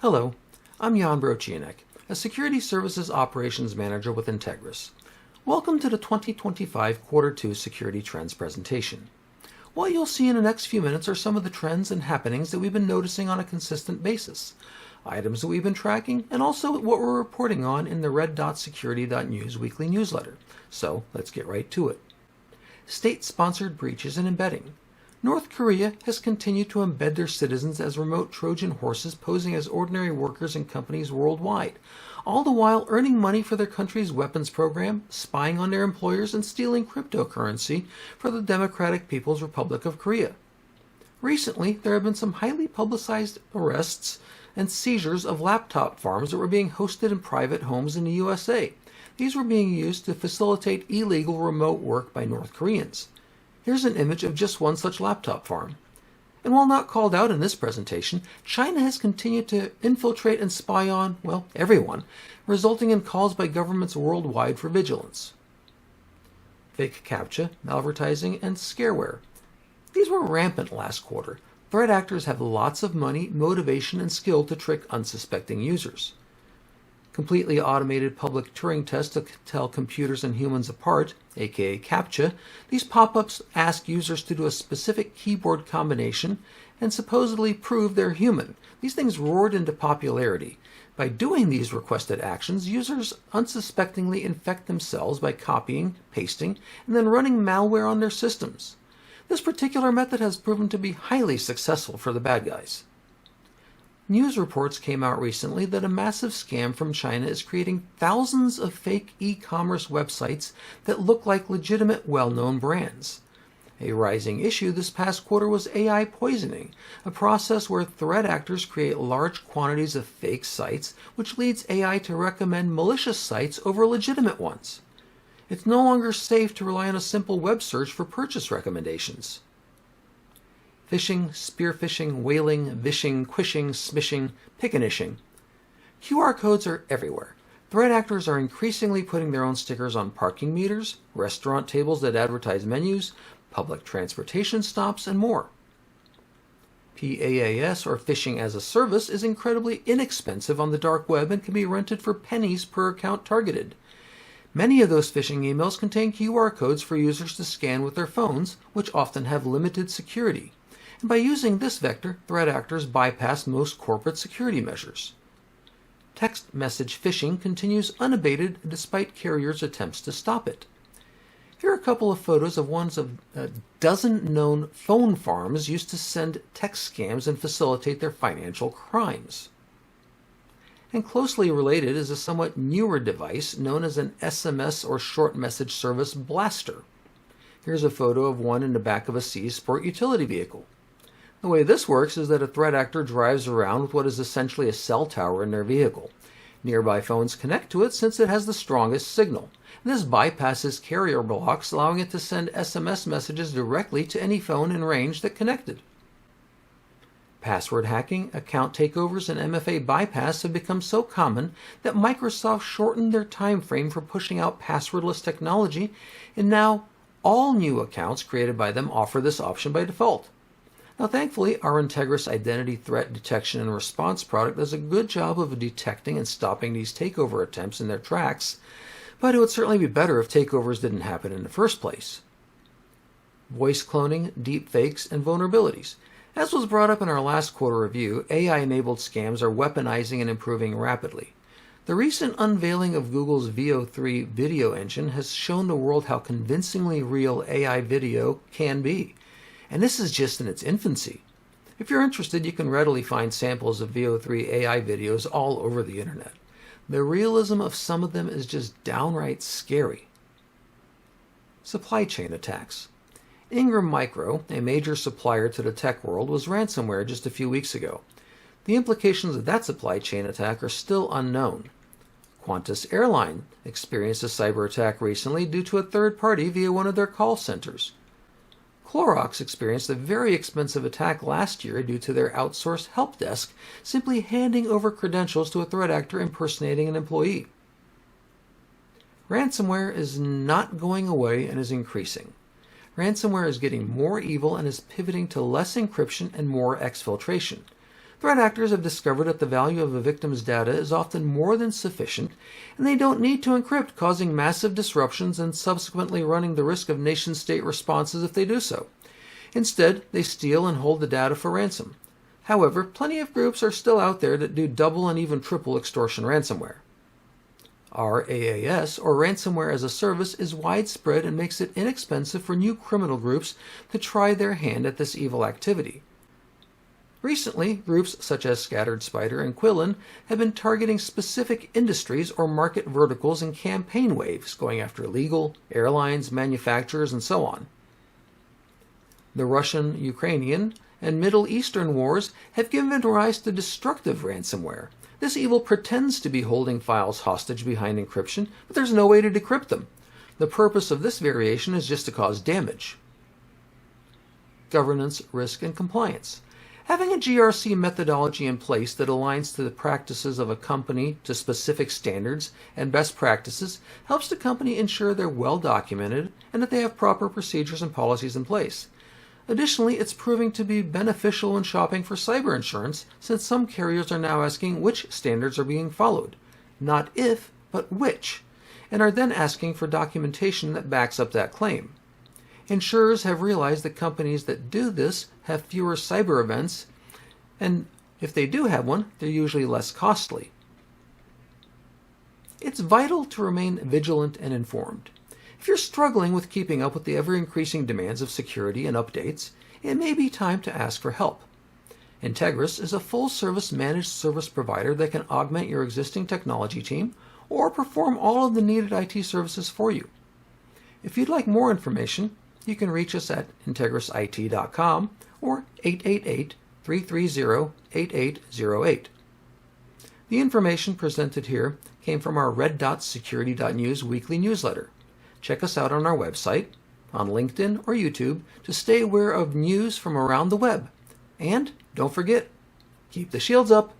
Hello, I'm Jan Brocianek, a Security Services Operations Manager with Integris. Welcome to the 2025 Quarter 2 Security Trends presentation. What you'll see in the next few minutes are some of the trends and happenings that we've been noticing on a consistent basis, items that we've been tracking, and also what we're reporting on in the red.security.news weekly newsletter. So let's get right to it. State-sponsored breaches and embedding. North Korea has continued to embed their citizens as remote Trojan horses posing as ordinary workers in companies worldwide, all the while earning money for their country's weapons program, spying on their employers, and stealing cryptocurrency for the Democratic People's Republic of Korea. Recently, there have been some highly publicized arrests and seizures of laptop farms that were being hosted in private homes in the USA. These were being used to facilitate illegal remote work by North Koreans. Here's an image of just one such laptop farm. And while not called out in this presentation, China has continued to infiltrate and spy on, well, everyone, resulting in calls by governments worldwide for vigilance. Fake CAPTCHA, Malvertising, and Scareware. These were rampant last quarter. Threat actors have lots of money, motivation, and skill to trick unsuspecting users. Completely automated public Turing tests to tell computers and humans apart, aka CAPTCHA. These pop-ups ask users to do a specific keyboard combination and supposedly prove they're human. These things roared into popularity. By doing these requested actions, users unsuspectingly infect themselves by copying, pasting, and then running malware on their systems. This particular method has proven to be highly successful for the bad guys. News reports came out recently that a massive scam from China is creating thousands of fake e-commerce websites that look like legitimate, well-known brands. A rising issue this past quarter was AI poisoning, a process where threat actors create large quantities of fake sites, which leads AI to recommend malicious sites over legitimate ones. It's no longer safe to rely on a simple web search for purchase recommendations. Phishing, spear-phishing, whaling, vishing, quishing, smishing, pickanishing. QR codes are everywhere. Threat actors are increasingly putting their own stickers on parking meters, restaurant tables that advertise menus, public transportation stops, and more. PaaS, or phishing as a service, is incredibly inexpensive on the dark web and can be rented for pennies per account targeted. Many of those phishing emails contain QR codes for users to scan with their phones, which often have limited security. And by using this vector, threat actors bypass most corporate security measures. Text message phishing continues unabated despite carriers' attempts to stop it. Here are a couple of photos of one of a dozen known phone farms used to send text scams and facilitate their financial crimes. And closely related is a somewhat newer device known as an SMS or short message service blaster. Here's a photo of one in the back of a Sea Sport utility vehicle. The way this works is that a threat actor drives around with what is essentially a cell tower in their vehicle. Nearby phones connect to it since it has the strongest signal. This bypasses carrier blocks, allowing it to send SMS messages directly to any phone in range that connected. Password hacking, account takeovers, and MFA bypass have become so common that Microsoft shortened their time frame for pushing out passwordless technology, and now all new accounts created by them offer this option by default. Now, thankfully, our Integris Identity Threat Detection and Response product does a good job of detecting and stopping these takeover attempts in their tracks, but it would certainly be better if takeovers didn't happen in the first place. Voice cloning, deepfakes, and vulnerabilities. As was brought up in our last quarter review, AI-enabled scams are weaponizing and improving rapidly. The recent unveiling of Google's VO3 video engine has shown the world how convincingly real AI video can be. And this is just in its infancy. If you're interested, you can readily find samples of VO3 AI videos all over the internet. The realism of some of them is just downright scary. Supply chain attacks. Ingram Micro, a major supplier to the tech world, was ransomware just a few weeks ago. The implications of that supply chain attack are still unknown. Qantas Airline experienced a cyber attack recently due to a third party via one of their call centers. Clorox experienced a very expensive attack last year due to their outsourced help desk simply handing over credentials to a threat actor impersonating an employee. Ransomware is not going away and is increasing. Ransomware is getting more evil and is pivoting to less encryption and more exfiltration. Threat actors have discovered that the value of a victim's data is often more than sufficient, and they don't need to encrypt, causing massive disruptions and subsequently running the risk of nation-state responses if they do so. Instead, they steal and hold the data for ransom. However, plenty of groups are still out there that do double and even triple extortion ransomware. RAAS, or Ransomware as a Service, is widespread and makes it inexpensive for new criminal groups to try their hand at this evil activity. Recently, groups such as Scattered Spider and Quillin have been targeting specific industries or market verticals in campaign waves, going after legal, airlines, manufacturers, and so on. The Russian, Ukrainian, and Middle Eastern wars have given rise to destructive ransomware. This evil pretends to be holding files hostage behind encryption, but there's no way to decrypt them. The purpose of this variation is just to cause damage. Governance, risk, and compliance. Having a GRC methodology in place that aligns to the practices of a company to specific standards and best practices helps the company ensure they're well documented and that they have proper procedures and policies in place. Additionally, it's proving to be beneficial when shopping for cyber insurance, since some carriers are now asking which standards are being followed. Not if, but which, and are then asking for documentation that backs up that claim. Insurers have realized that companies that do this have fewer cyber events, and if they do have one, they're usually less costly. It's vital to remain vigilant and informed. If you're struggling with keeping up with the ever-increasing demands of security and updates, it may be time to ask for help. Integris is a full-service managed service provider that can augment your existing technology team or perform all of the needed IT services for you. If you'd like more information, you can reach us at integrisit.com or 888-330-8808. The information presented here came from our Red Dot Security.News weekly newsletter. Check us out on our website, on LinkedIn or YouTube to stay aware of news from around the web. And don't forget, keep the shields up.